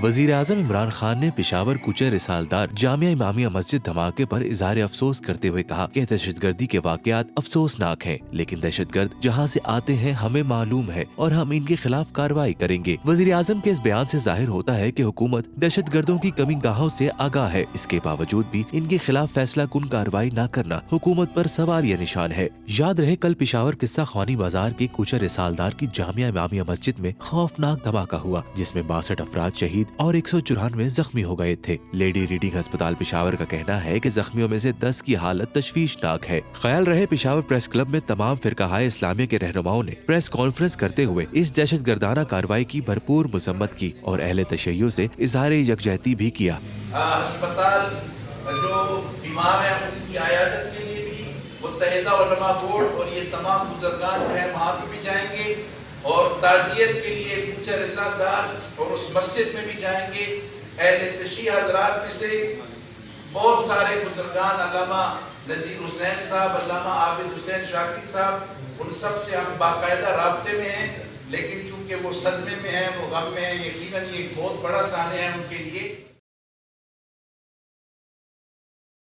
وزیر اعظم عمران خان نے پشاور کوچہ رسالدار جامعہ امامیہ مسجد دھماکے پر اظہار افسوس کرتے ہوئے کہا کہ دہشت گردی کے واقعات افسوسناک ہیں، لیکن دہشت گرد جہاں سے آتے ہیں ہمیں معلوم ہے اور ہم ان کے خلاف کارروائی کریں گے۔ وزیر اعظم کے اس بیان سے ظاہر ہوتا ہے کہ حکومت دہشت گردوں کی کمی گاہوں سے آگاہ ہے، اس کے باوجود بھی ان کے خلاف فیصلہ کن کارروائی نہ کرنا حکومت پر سوالیہ نشان ہے۔ یاد رہے کل پشاور قصہ خوانی بازار کے کوچہ رسالدار کی جامعہ امامیہ مسجد میں خوفناک دھماکہ ہوا، جس میں 62 افراد شہید اور 194 زخمی ہو گئے تھے۔ لیڈی ریڈنگ ہسپتال پشاور کا کہنا ہے کہ زخمیوں میں سے 10 کی حالت تشویشناک ہے۔ خیال رہے پشاور پریس کلب میں تمام فرقہ اسلامیہ کے رہنماؤں نے پریس کانفرنس کرتے ہوئے اس دہشت گردانہ کارروائی کی بھرپور مذمت کی اور اہل تشیع سے اظہار یکجہتی بھی کیا۔ ہسپتال جو بیمار ہیں ان کی عیادت کے لیے بھی متحدہ علماء بورڈ اور یہ تمام بزرگان جو ہیں وہاں بھی جائیں گے، اور تعزیت کے لیے کوچہ رسالدار اور اس مسجد میں بھی جائیں گے۔ اہل تشیع حضرات میں سے بہت سارے بزرگان، علامہ نذیر حسین صاحب، علامہ عابد حسین شاکری صاحب، ان سب سے ہم باقاعدہ رابطے میں ہیں، لیکن چونکہ وہ صدمے میں ہیں، وہ غم میں ہیں، یقیناً یہ ایک بہت بڑا سانحہ ہے ان کے لیے۔